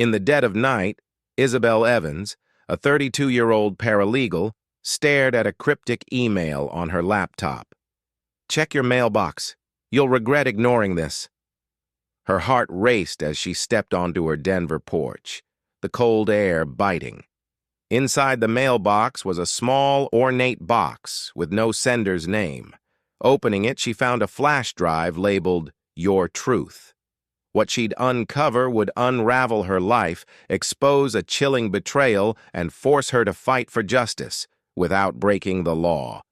In the dead of night, Isabel Evans, a 32-year-old paralegal, stared at a cryptic email on her laptop. "Check your mailbox. You'll regret ignoring this." Her heart raced as she stepped onto her Denver porch, the cold air biting. Inside the mailbox was a small, ornate box with no sender's name. Opening it, she found a flash drive labeled "Your Truth." What she'd uncover would unravel her life, expose a chilling betrayal, and force her to fight for justice without breaking the law.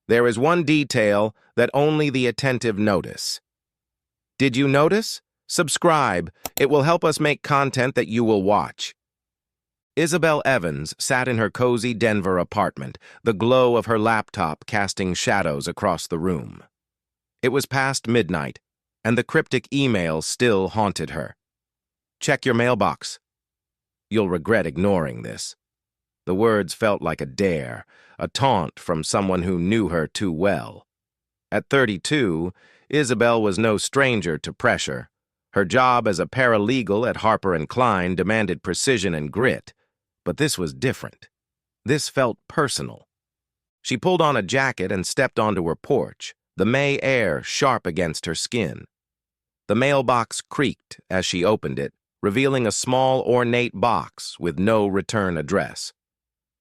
There is one detail that only the attentive notice. Did you notice? Subscribe. It will help us make content that you will watch. Isabel Evans sat in her cozy Denver apartment, the glow of her laptop casting shadows across the room. It was past midnight, and the cryptic email still haunted her. "Check your mailbox. You'll regret ignoring this." The words felt like a dare, a taunt from someone who knew her too well. At 32, Isabel was no stranger to pressure. Her job as a paralegal at Harper & Klein demanded precision and grit, but this was different. This felt personal. She pulled on a jacket and stepped onto her porch, the May air sharp against her skin. The mailbox creaked as she opened it, revealing a small, ornate box with no return address.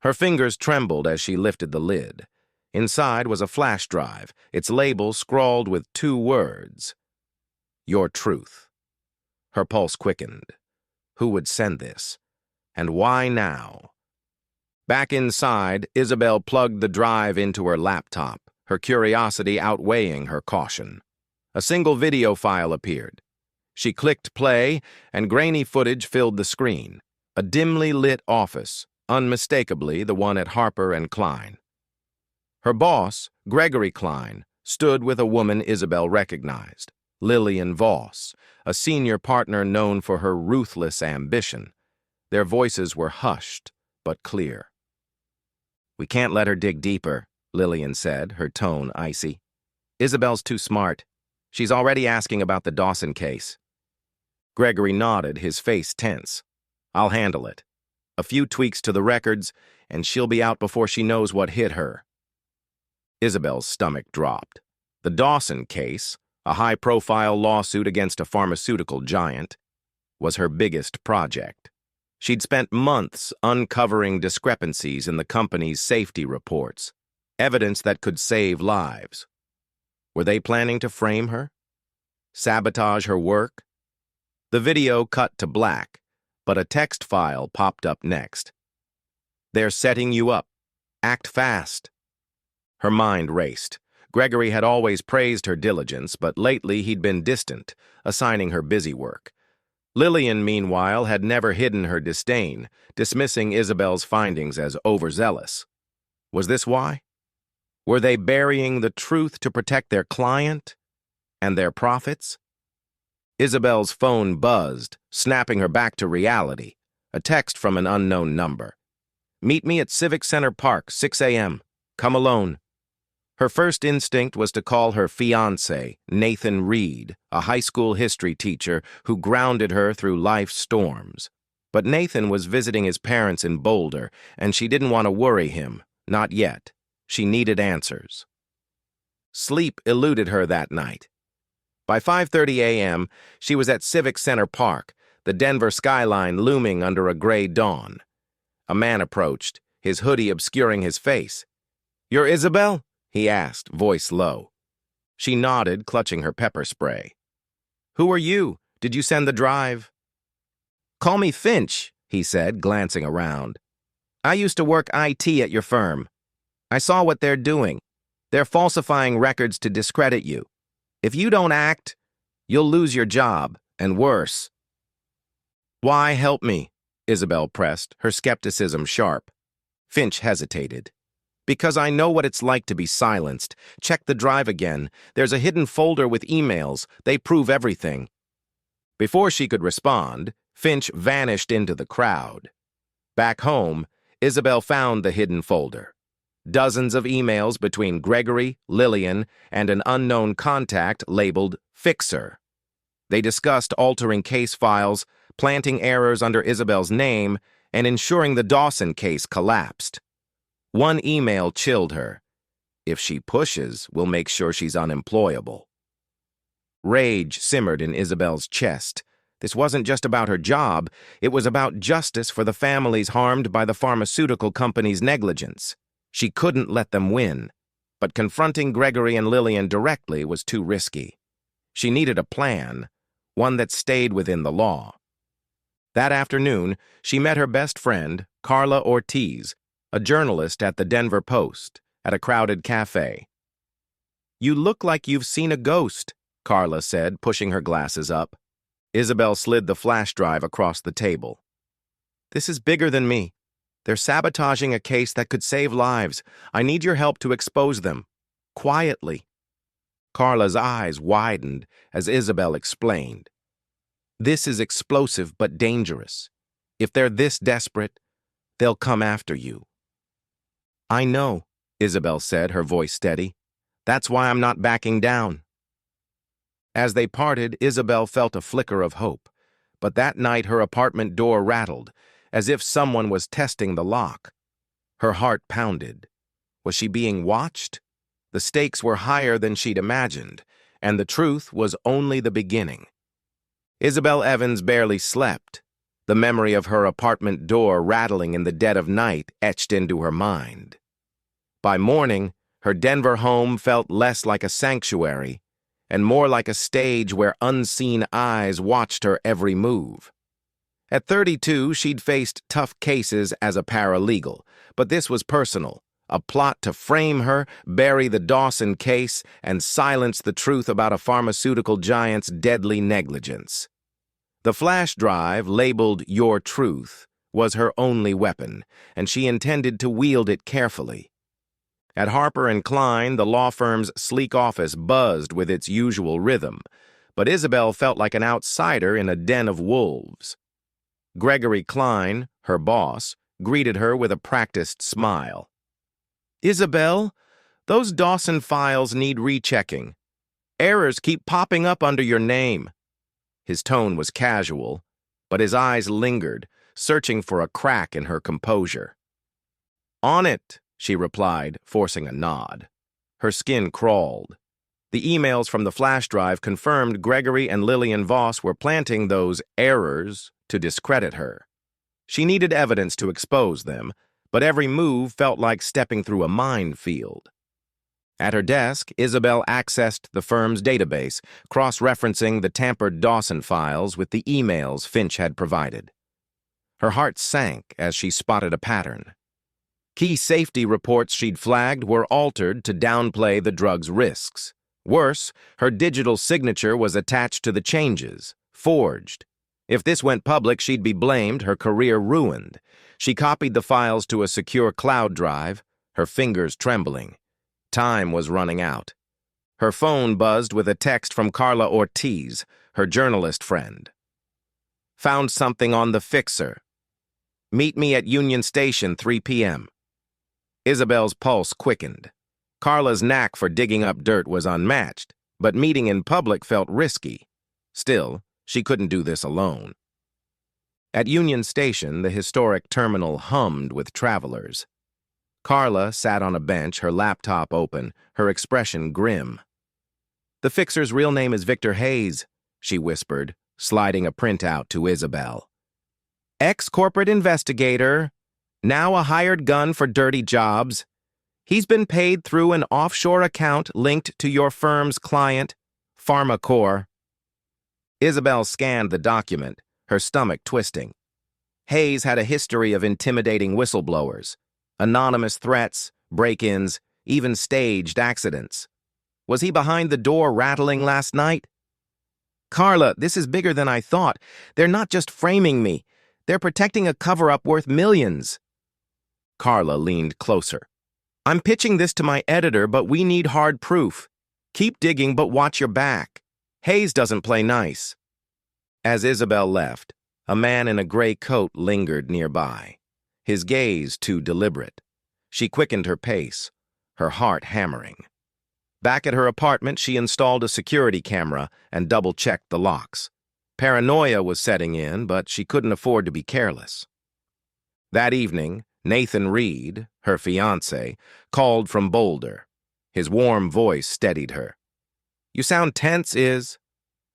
Her fingers trembled as she lifted the lid. Inside was a flash drive, its label scrawled with 2 words: "Your Truth." Her pulse quickened. Who would send this? And why now? Back inside, Isabel plugged the drive into her laptop, her curiosity outweighing her caution. A single video file appeared. She clicked play, and grainy footage filled the screen. A dimly lit office, unmistakably the one at Harper & Klein. Her boss, Gregory Klein, stood with a woman Isabel recognized, Lillian Voss, a senior partner known for her ruthless ambition. Their voices were hushed, but clear. "We can't let her dig deeper," Lillian said, her tone icy. "Isabel's too smart. She's already asking about the Dawson case." Gregory nodded, his face tense. "I'll handle it. A few tweaks to the records, and she'll be out before she knows what hit her." Isabel's stomach dropped. The Dawson case, a high-profile lawsuit against a pharmaceutical giant, was her biggest project. She'd spent months uncovering discrepancies in the company's safety reports, evidence that could save lives. Were they planning to frame her? Sabotage her work? The video cut to black, but a text file popped up next. "They're setting you up. Act fast." Her mind raced. Gregory had always praised her diligence, but lately he'd been distant, assigning her busy work. Lillian, meanwhile, had never hidden her disdain, dismissing Isabel's findings as overzealous. Was this why? Were they burying the truth to protect their client and their profits? Isabel's phone buzzed, snapping her back to reality. A text from an unknown number. "Meet me at Civic Center Park, 6 a.m. Come alone." Her first instinct was to call her fiancé, Nathan Reed, a high school history teacher who grounded her through life's storms. But Nathan was visiting his parents in Boulder, and she didn't want to worry him, not yet. She needed answers. Sleep eluded her that night. By 5:30 a.m., she was at Civic Center Park, the Denver skyline looming under a gray dawn. A man approached, his hoodie obscuring his face. "You're Isabel?" he asked, voice low. She nodded, clutching her pepper spray. "Who are you? Did you send the drive?" "Call me Finch," he said, glancing around. "I used to work IT at your firm. I saw what they're doing. They're falsifying records to discredit you. If you don't act, you'll lose your job, and worse." "Why help me?" Isabel pressed, her skepticism sharp. Finch hesitated. "Because I know what it's like to be silenced. Check the drive again. There's a hidden folder with emails. They prove everything." Before she could respond, Finch vanished into the crowd. Back home, Isabel found the hidden folder. Dozens of emails between Gregory, Lillian, and an unknown contact labeled Fixer. They discussed altering case files, planting errors under Isabel's name and ensuring the Dawson case collapsed. One email chilled her. If she pushes, we'll make sure she's unemployable. Rage simmered in Isabel's chest. This wasn't just about her job, it was about justice for the families harmed by the pharmaceutical company's negligence. She couldn't let them win, but confronting Gregory and Lillian directly was too risky. She needed a plan, one that stayed within the law. That afternoon, she met her best friend, Carla Ortiz, a journalist at the Denver Post, at a crowded cafe. "You look like you've seen a ghost," Carla said, pushing her glasses up. Isabel slid the flash drive across the table. "This is bigger than me. They're sabotaging a case that could save lives. I need your help to expose them. Quietly." Carla's eyes widened as Isabel explained. "This is explosive but dangerous. If they're this desperate, they'll come after you." "I know," Isabel said, her voice steady. "That's why I'm not backing down." As they parted, Isabel felt a flicker of hope, but that night her apartment door rattled, as if someone was testing the lock. Her heart pounded. Was she being watched? The stakes were higher than she'd imagined, and the truth was only the beginning. Isabel Evans barely slept. The memory of her apartment door rattling in the dead of night etched into her mind. By morning, her Denver home felt less like a sanctuary and more like a stage where unseen eyes watched her every move. At 32, she'd faced tough cases as a paralegal, but this was personal, a plot to frame her, bury the Dawson case, and silence the truth about a pharmaceutical giant's deadly negligence. The flash drive, labeled Your Truth, was her only weapon, and she intended to wield it carefully. At Harper & Klein, the law firm's sleek office buzzed with its usual rhythm, but Isabel felt like an outsider in a den of wolves. Gregory Klein, her boss, greeted her with a practiced smile. "Isabel, those Dawson files need rechecking. Errors keep popping up under your name." His tone was casual, but his eyes lingered, searching for a crack in her composure. "On it," she replied, forcing a nod. Her skin crawled. The emails from the flash drive confirmed Gregory and Lillian Voss were planting those errors to discredit her. She needed evidence to expose them, but every move felt like stepping through a minefield. At her desk, Isabel accessed the firm's database, cross-referencing the tampered Dawson files with the emails Finch had provided. Her heart sank as she spotted a pattern. Key safety reports she'd flagged were altered to downplay the drug's risks. Worse, her digital signature was attached to the changes, forged. If this went public, she'd be blamed, her career ruined. She copied the files to a secure cloud drive, her fingers trembling. Time was running out. Her phone buzzed with a text from Carla Ortiz, her journalist friend. "Found something on the fixer. Meet me at Union Station, 3 p.m. Isabel's pulse quickened. Carla's knack for digging up dirt was unmatched, but meeting in public felt risky. Still, she couldn't do this alone. At Union Station, the historic terminal hummed with travelers. Carla sat on a bench, her laptop open, her expression grim. "The fixer's real name is Victor Hayes," she whispered, sliding a printout to Isabel. "Ex-corporate investigator, now a hired gun for dirty jobs. He's been paid through an offshore account linked to your firm's client, PharmaCore." Isabel scanned the document, her stomach twisting. Hayes had a history of intimidating whistleblowers, anonymous threats, break-ins, even staged accidents. Was he behind the door rattling last night? "Carla, this is bigger than I thought. They're not just framing me. They're protecting a cover-up worth millions." Carla leaned closer. "I'm pitching this to my editor, but we need hard proof. Keep digging, but watch your back. Hayes doesn't play nice." As Isabel left, a man in a gray coat lingered nearby, his gaze too deliberate. She quickened her pace, her heart hammering. Back at her apartment, she installed a security camera and double-checked the locks. Paranoia was setting in, but she couldn't afford to be careless. That evening, Nathan Reed, her fiancé, called from Boulder. His warm voice steadied her. "You sound tense, Iz.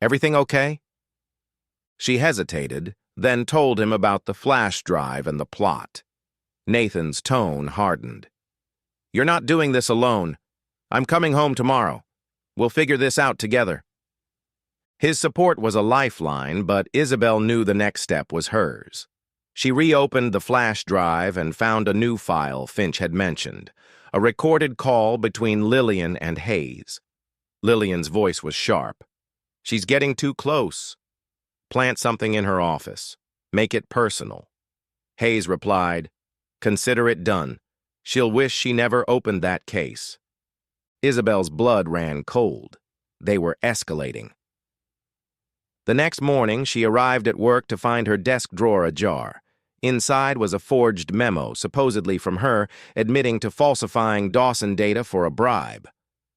Everything okay?" She hesitated, then told him about the flash drive and the plot. Nathan's tone hardened. "You're not doing this alone. I'm coming home tomorrow. We'll figure this out together." His support was a lifeline, but Isabel knew the next step was hers. She reopened the flash drive and found a new file Finch had mentioned, a recorded call between Lillian and Hayes. Lillian's voice was sharp. "She's getting too close. Plant something in her office. Make it personal." Hayes replied, "Consider it done. She'll wish she never opened that case." Isabel's blood ran cold. They were escalating. The next morning, she arrived at work to find her desk drawer ajar. Inside was a forged memo, supposedly from her, admitting to falsifying Dawson data for a bribe.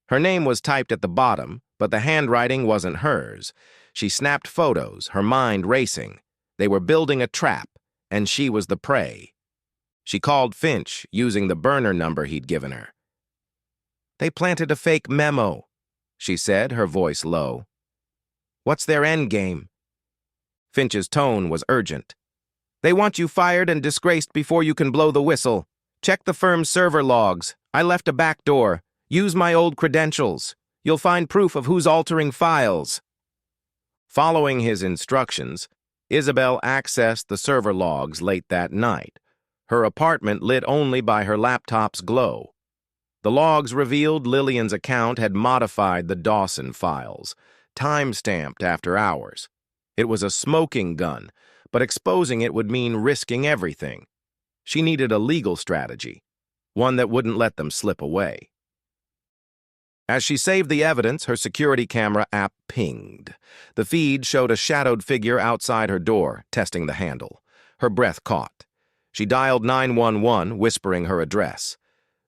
Her name was typed at the bottom, but the handwriting wasn't hers. She snapped photos, her mind racing. They were building a trap, and she was the prey. She called Finch, using the burner number he'd given her. "They planted a fake memo," she said, her voice low. "What's their endgame?" Finch's tone was urgent. "They want you fired and disgraced before you can blow the whistle. Check the firm's server logs. I left a back door. Use my old credentials. You'll find proof of who's altering files." Following his instructions, Isabel accessed the server logs late that night, her apartment lit only by her laptop's glow. The logs revealed Lillian's account had modified the Dawson files, time-stamped after hours. It was a smoking gun, but exposing it would mean risking everything. She needed a legal strategy, one that wouldn't let them slip away. As she saved the evidence, her security camera app pinged. The feed showed a shadowed figure outside her door, testing the handle. Her breath caught. She dialed 911, whispering her address.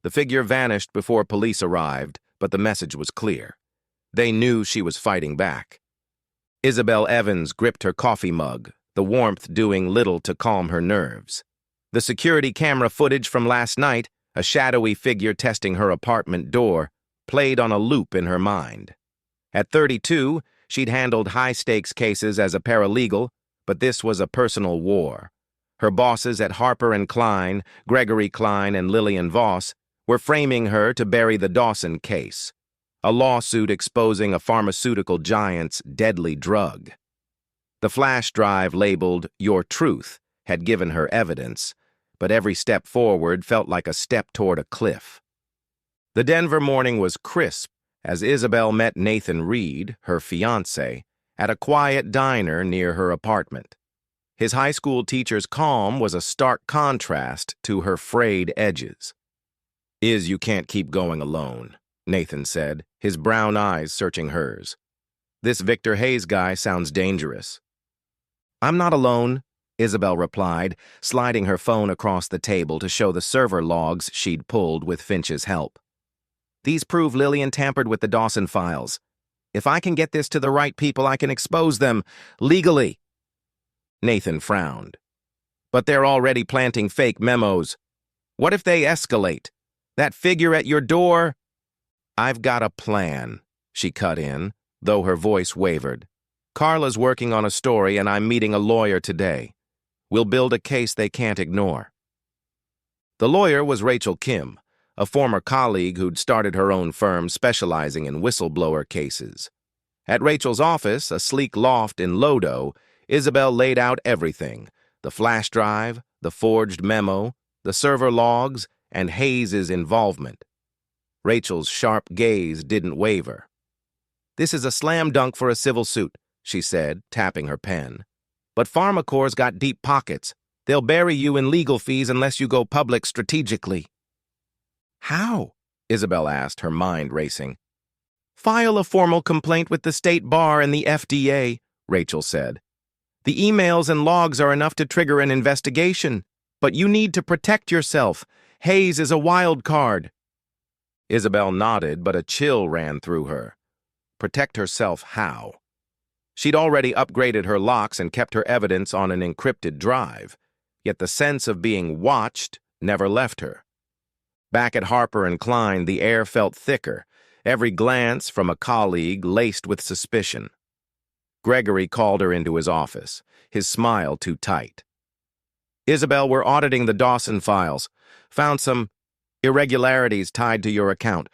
The figure vanished before police arrived, but the message was clear. They knew she was fighting back. Isabel Evans gripped her coffee mug, the warmth doing little to calm her nerves. The security camera footage from last night, a shadowy figure testing her apartment door, played on a loop in her mind. At 32, she'd handled high-stakes cases as a paralegal, but this was a personal war. Her bosses at Harper & Klein, Gregory Klein and Lillian Voss, were framing her to bury the Dawson case, a lawsuit exposing a pharmaceutical giant's deadly drug. The flash drive labeled "Your Truth" had given her evidence, but every step forward felt like a step toward a cliff. The Denver morning was crisp as Isabel met Nathan Reed, her fiancé, at a quiet diner near her apartment. His high school teacher's calm was a stark contrast to her frayed edges. "Iz, you can't keep going alone," Nathan said, his brown eyes searching hers. "This Victor Hayes guy sounds dangerous." "I'm not alone," Isabel replied, sliding her phone across the table to show the server logs she'd pulled with Finch's help. "These prove Lillian tampered with the Dawson files. If I can get this to the right people, I can expose them legally." Nathan frowned. "But they're already planting fake memos. What if they escalate? That figure at your door?" "I've got a plan," she cut in, though her voice wavered. "Carla's working on a story and I'm meeting a lawyer today. We'll build a case they can't ignore." The lawyer was Rachel Kim, a former colleague who'd started her own firm specializing in whistleblower cases. At Rachel's office, a sleek loft in Lodo, Isabel laid out everything: the flash drive, the forged memo, the server logs, and Hayes' involvement. Rachel's sharp gaze didn't waver. "This is a slam dunk for a civil suit," she said, tapping her pen. "But PharmaCorp's got deep pockets. They'll bury you in legal fees unless you go public strategically." "How?" Isabel asked, her mind racing. "File a formal complaint with the state bar and the FDA," Rachel said. "The emails and logs are enough to trigger an investigation, but you need to protect yourself. Hayes is a wild card." Isabel nodded, but a chill ran through her. Protect herself how? She'd already upgraded her locks and kept her evidence on an encrypted drive, yet the sense of being watched never left her. Back at Harper and Klein, the air felt thicker, every glance from a colleague laced with suspicion. Gregory called her into his office, his smile too tight. "Isabel, we're auditing the Dawson files. Found some irregularities tied to your account.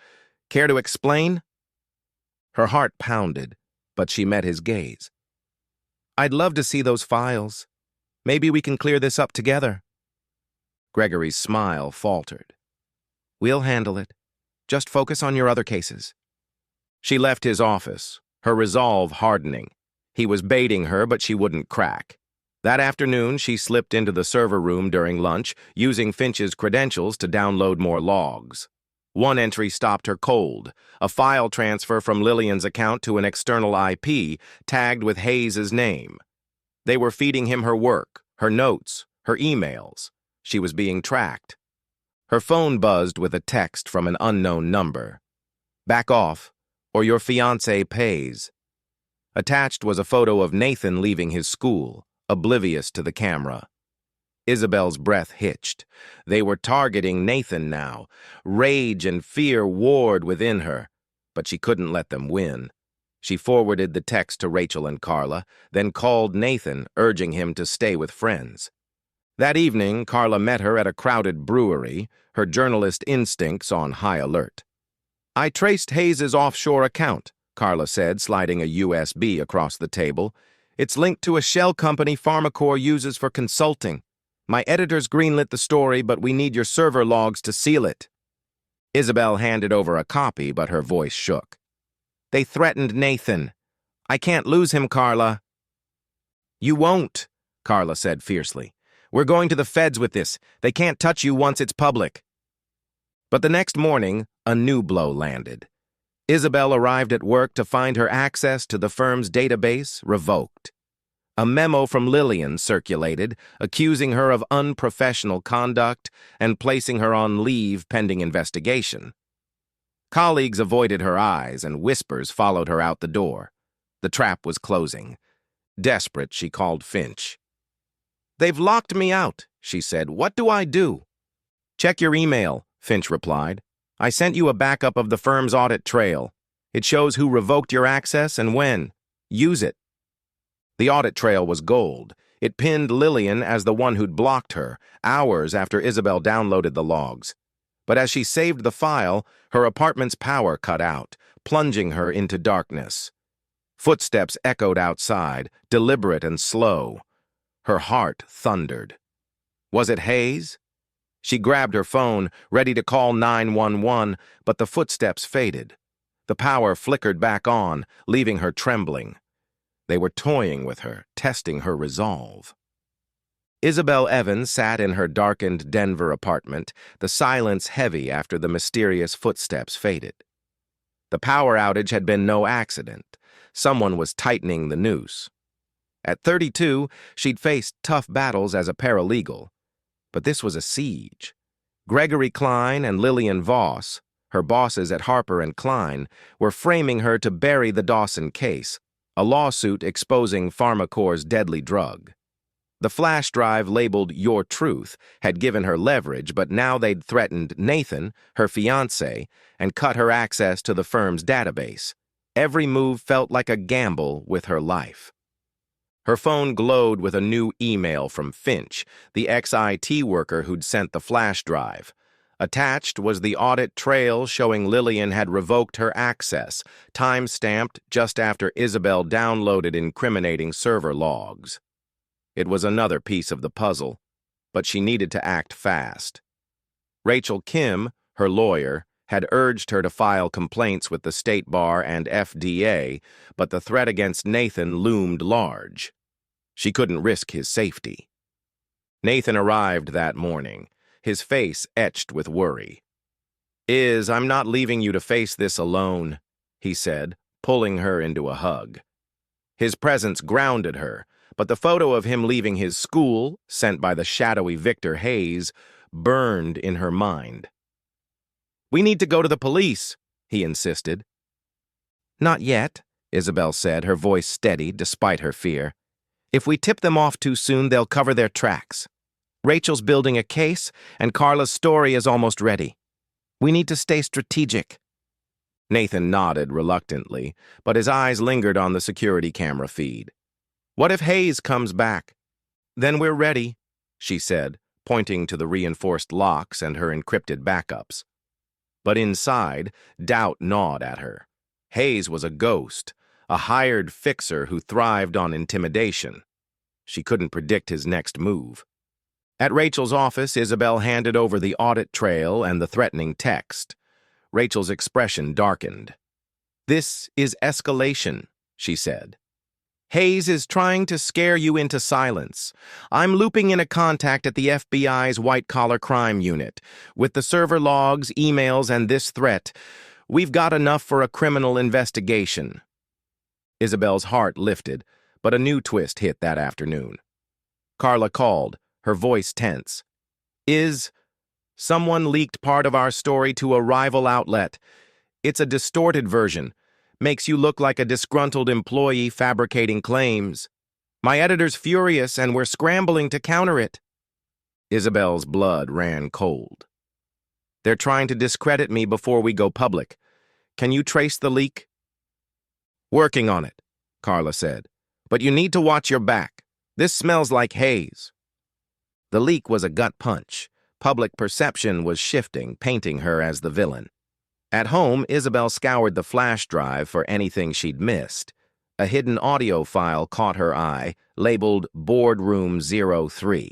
Care to explain?" Her heart pounded, but she met his gaze. "I'd love to see those files. Maybe we can clear this up together." Gregory's smile faltered. "We'll handle it. Just focus on your other cases." She left his office, her resolve hardening. He was baiting her, but she wouldn't crack. That afternoon, she slipped into the server room during lunch, using Finch's credentials to download more logs. One entry stopped her cold, a file transfer from Lillian's account to an external IP tagged with Hayes's name. They were feeding him her work, her notes, her emails. She was being tracked. Her phone buzzed with a text from an unknown number. "Back off, or your fiancé pays." Attached was a photo of Nathan leaving his school, oblivious to the camera. Isabel's breath hitched. They were targeting Nathan now. Rage and fear warred within her, but she couldn't let them win. She forwarded the text to Rachel and Carla, then called Nathan, urging him to stay with friends. That evening, Carla met her at a crowded brewery, her journalist instincts on high alert. "I traced Hayes's offshore account," Carla said, sliding a USB across the table. "It's linked to a shell company Pharmacore uses for consulting. My editors greenlit the story, but we need your server logs to seal it." Isabel handed over a copy, but her voice shook. "They threatened Nathan. I can't lose him, Carla." "You won't," Carla said fiercely. "We're going to the feds with this. They can't touch you once it's public." But the next morning, a new blow landed. Isabel arrived at work to find her access to the firm's database revoked. A memo from Lillian circulated, accusing her of unprofessional conduct and placing her on leave pending investigation. Colleagues avoided her eyes, and whispers followed her out the door. The trap was closing. Desperate, she called Finch. "They've locked me out," she said. "What do I do?" "Check your email," Finch replied. "I sent you a backup of the firm's audit trail. It shows who revoked your access and when. Use it." The audit trail was gold. It pinned Lillian as the one who'd blocked her, hours after Isabel downloaded the logs. But as she saved the file, her apartment's power cut out, plunging her into darkness. Footsteps echoed outside, deliberate and slow. Her heart thundered. Was it Hayes? She grabbed her phone, ready to call 911, but the footsteps faded. The power flickered back on, leaving her trembling. They were toying with her, testing her resolve. Isabel Evans sat in her darkened Denver apartment, the silence heavy after the mysterious footsteps faded. The power outage had been no accident. Someone was tightening the noose. At 32, she'd faced tough battles as a paralegal. But this was a siege. Gregory Klein and Lillian Voss, her bosses at Harper and Klein, were framing her to bury the Dawson case, a lawsuit exposing Pharmacore's deadly drug. The flash drive labeled Your Truth had given her leverage, but now they'd threatened Nathan, her fiancé, and cut her access to the firm's database. Every move felt like a gamble with her life. Her phone glowed with a new email from Finch, the ex-IT worker who'd sent the flash drive. Attached was the audit trail showing Lillian had revoked her access, time-stamped just after Isabel downloaded incriminating server logs. It was another piece of the puzzle, but she needed to act fast. Rachel Kim, her lawyer, had urged her to file complaints with the State Bar and FDA, but the threat against Nathan loomed large. She couldn't risk his safety. Nathan arrived that morning, his face etched with worry. I'm not leaving you to face this alone," he said, pulling her into a hug. His presence grounded her, but the photo of him leaving his school, sent by the shadowy Victor Hayes, burned in her mind. "We need to go to the police," he insisted. "Not yet," Isabel said, her voice steady despite her fear. If we tip them off too soon, they'll cover their tracks. Rachel's building a case, and Carla's story is almost ready. We need to stay strategic. Nathan nodded reluctantly, but his eyes lingered on the security camera feed. What if Hayes comes back? Then we're ready, she said, pointing to the reinforced locks and her encrypted backups. But inside, doubt gnawed at her. Hayes was a ghost, a hired fixer who thrived on intimidation. She couldn't predict his next move. At Rachel's office, Isabel handed over the audit trail and the threatening text. Rachel's expression darkened. This is escalation, she said. Hayes is trying to scare you into silence. I'm looping in a contact at the FBI's white-collar crime unit. With the server logs, emails, and this threat, we've got enough for a criminal investigation. Isabel's heart lifted, but a new twist hit that afternoon. Carla called, her voice tense. Someone leaked part of our story to a rival outlet. It's a distorted version. Makes you look like a disgruntled employee fabricating claims. My editor's furious and we're scrambling to counter it. Isabel's blood ran cold. They're trying to discredit me before we go public. Can you trace the leak? Working on it, Carla said. But you need to watch your back. This smells like Hayes. The leak was a gut punch. Public perception was shifting, painting her as the villain. At home, Isabel scoured the flash drive for anything she'd missed. A hidden audio file caught her eye, labeled Boardroom 03.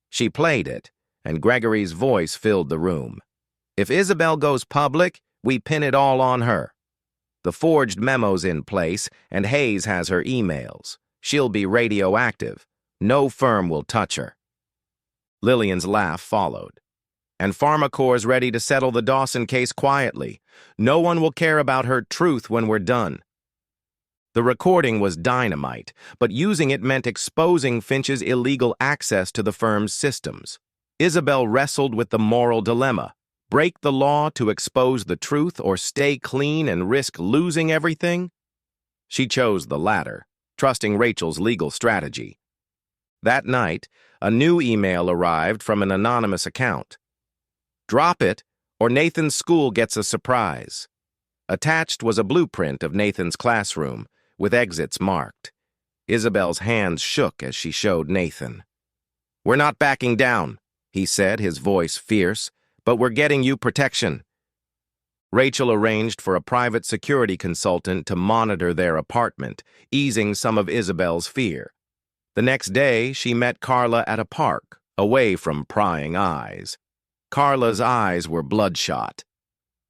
She played it, and Gregory's voice filled the room. If Isabel goes public, we pin it all on her. The forged memo's in place, and Hayes has her emails. She'll be radioactive. No firm will touch her. Lillian's laugh followed. And PharmaCorp's ready to settle the Dawson case quietly. No one will care about her truth when we're done. The recording was dynamite, but using it meant exposing Finch's illegal access to the firm's systems. Isabel wrestled with the moral dilemma. Break the law to expose the truth or stay clean and risk losing everything? She chose the latter, trusting Rachel's legal strategy. That night, a new email arrived from an anonymous account. Drop it, or Nathan's school gets a surprise. Attached was a blueprint of Nathan's classroom, with exits marked. Isabel's hands shook as she showed Nathan. We're not backing down, he said, his voice fierce, but we're getting you protection. Rachel arranged for a private security consultant to monitor their apartment, easing some of Isabel's fear. The next day, she met Carla at a park, away from prying eyes. Carla's eyes were bloodshot.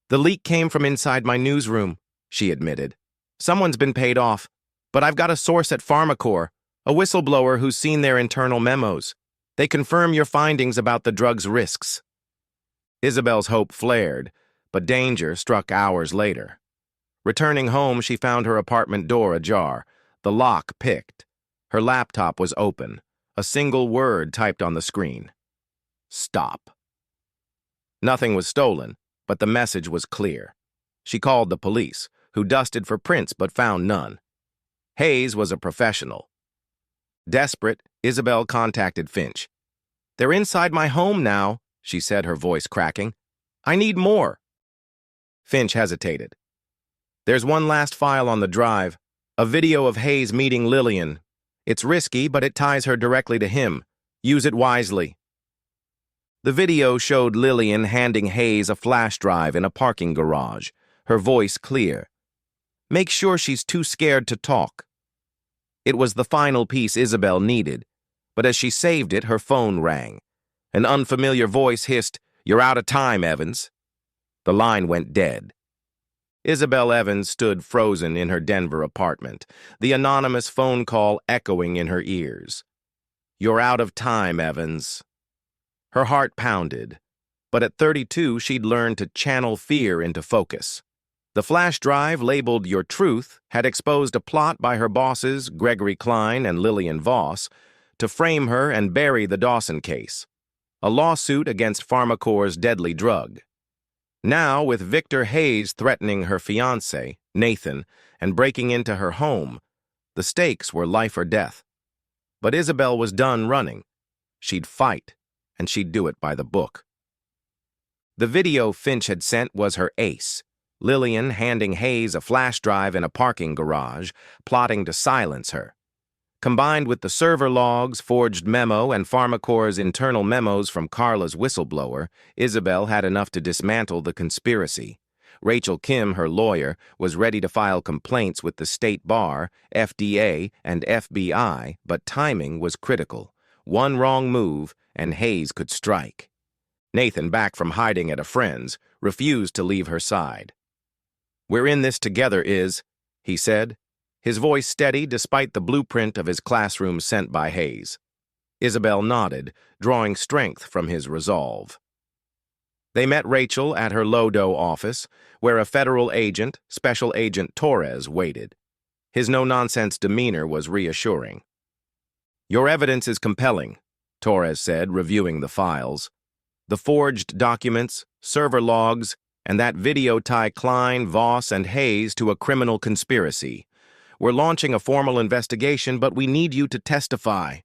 The leak came from inside my newsroom, she admitted. Someone's been paid off, but I've got a source at PharmaCorp, a whistleblower who's seen their internal memos. They confirm your findings about the drug's risks. Isabel's hope flared, but danger struck hours later. Returning home, she found her apartment door ajar, the lock picked. Her laptop was open, a single word typed on the screen. Stop. Nothing was stolen, but the message was clear. She called the police, who dusted for prints but found none. Hayes was a professional. Desperate, Isabel contacted Finch. They're inside my home now, she said, her voice cracking. I need more. Finch hesitated. There's one last file on the drive, a video of Hayes meeting Lillian. It's risky, but it ties her directly to him. Use it wisely. The video showed Lillian handing Hayes a flash drive in a parking garage, her voice clear. Make sure she's too scared to talk. It was the final piece Isabel needed, but as she saved it, her phone rang. An unfamiliar voice hissed, "You're out of time, Evans." The line went dead. Isabel Evans stood frozen in her Denver apartment, the anonymous phone call echoing in her ears. "You're out of time, Evans." Her heart pounded, but at 32 she'd learned to channel fear into focus. The flash drive labeled Your Truth had exposed a plot by her bosses, Gregory Klein and Lillian Voss, to frame her and bury the Dawson case, a lawsuit against PharmaCorp's deadly drug. Now, with Victor Hayes threatening her fiancé, Nathan, and breaking into her home, the stakes were life or death. But Isabel was done running. She'd fight, and she'd do it by the book. The video Finch had sent was her ace. Lillian handing Hayes a flash drive in a parking garage, plotting to silence her. Combined with the server logs, forged memo, and Pharmacor's internal memos from Carla's whistleblower, Isabel had enough to dismantle the conspiracy. Rachel Kim, her lawyer, was ready to file complaints with the State Bar, FDA, and FBI, but timing was critical. One wrong move, and Hayes could strike. Nathan, back from hiding at a friend's, refused to leave her side. "We're in this together, he said, his voice steady despite the blueprint of his classroom sent by Hayes. Isabel nodded, drawing strength from his resolve. They met Rachel at her Lodo office, where a federal agent, Special Agent Torres, waited. His no-nonsense demeanor was reassuring. "Your evidence is compelling," Torres said, reviewing the files. "The forged documents, server logs, and that video tie Klein, Voss, and Hayes to a criminal conspiracy. We're launching a formal investigation, but we need you to testify."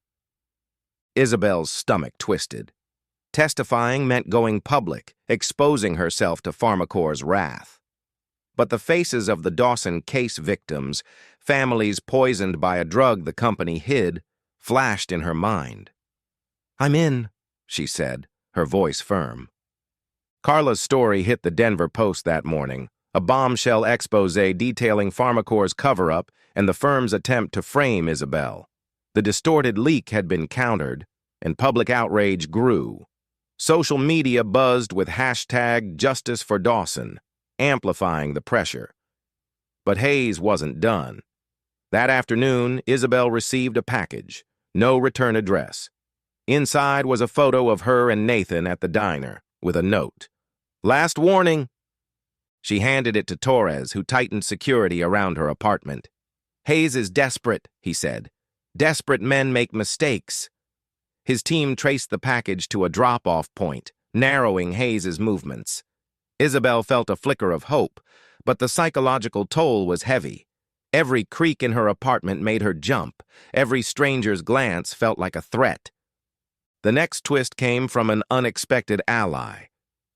Isabel's stomach twisted. Testifying meant going public, exposing herself to Pharmacor's wrath. But the faces of the Dawson case victims, families poisoned by a drug the company hid, flashed in her mind. "I'm in," she said, her voice firm. Carla's story hit the Denver Post that morning, a bombshell expose detailing Pharmacor's cover-up and the firm's attempt to frame Isabel. The distorted leak had been countered, and public outrage grew. Social media buzzed with hashtag Justice for Dawson, amplifying the pressure. But Hayes wasn't done. That afternoon, Isabel received a package, no return address. Inside was a photo of her and Nathan at the diner, with a note. "Last warning." She handed it to Torres, who tightened security around her apartment. "Hayes is desperate," he said. "Desperate men make mistakes." His team traced the package to a drop-off point, narrowing Hayes's movements. Isabel felt a flicker of hope, but the psychological toll was heavy. Every creak in her apartment made her jump. Every stranger's glance felt like a threat. The next twist came from an unexpected ally.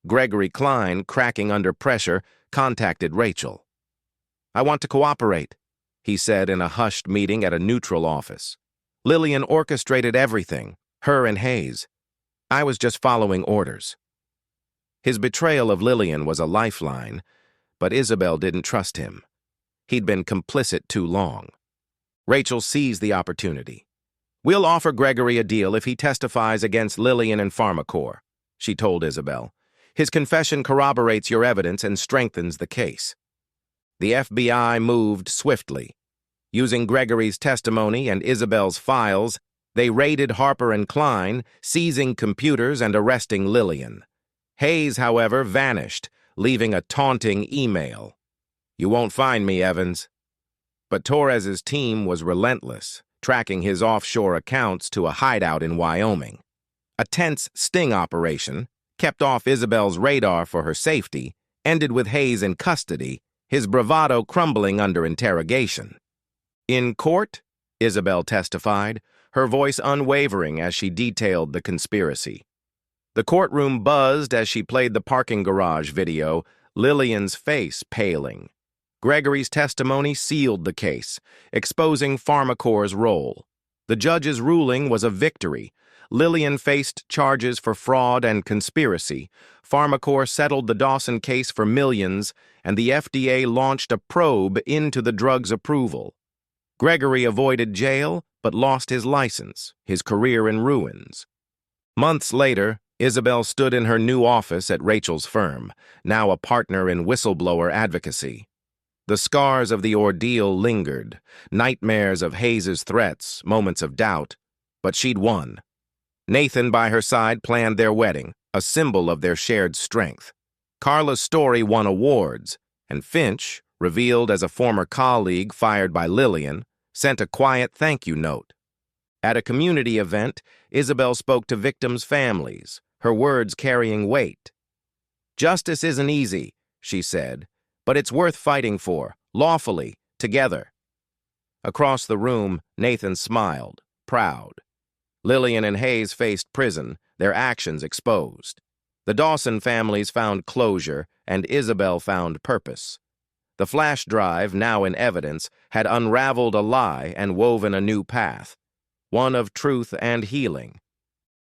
Gregory Klein, cracking under pressure, contacted Rachel. "I want to cooperate," he said in a hushed meeting at a neutral office. "Lillian orchestrated everything, her and Hayes. I was just following orders." His betrayal of Lillian was a lifeline, but Isabel didn't trust him. He'd been complicit too long. Rachel seized the opportunity. "We'll offer Gregory a deal if he testifies against Lillian and Pharmacor," she told Isabel. "His confession corroborates your evidence and strengthens the case." The FBI moved swiftly. Using Gregory's testimony and Isabel's files, they raided Harper and Klein, seizing computers and arresting Lillian. Hayes, however, vanished, leaving a taunting email. "You won't find me, Evans." But Torres's team was relentless, tracking his offshore accounts to a hideout in Wyoming. A tense sting operation, kept off Isabel's radar for her safety, ended with Hayes in custody, his bravado crumbling under interrogation. In court, Isabel testified, her voice unwavering as she detailed the conspiracy. The courtroom buzzed as she played the parking garage video, Lillian's face paling. Gregory's testimony sealed the case, exposing Pharmacor's role. The judge's ruling was a victory. Lillian faced charges for fraud and conspiracy. Pharmacor settled the Dawson case for millions, and the FDA launched a probe into the drug's approval. Gregory avoided jail, but lost his license, his career in ruins. Months later, Isabel stood in her new office at Rachel's firm, now a partner in whistleblower advocacy. The scars of the ordeal lingered, nightmares of Hayes's threats, moments of doubt, but she'd won. Nathan, by her side, planned their wedding, a symbol of their shared strength. Carla's story won awards, and Finch, revealed as a former colleague fired by Lillian, sent a quiet thank you note. At a community event, Isabel spoke to victims' families, her words carrying weight. Justice isn't easy, she said, but it's worth fighting for, lawfully, together. Across the room, Nathan smiled, proud. Lillian and Hayes faced prison, their actions exposed. The Dawson families found closure, and Isabel found purpose. The flash drive, now in evidence, had unraveled a lie and woven a new path, one of truth and healing.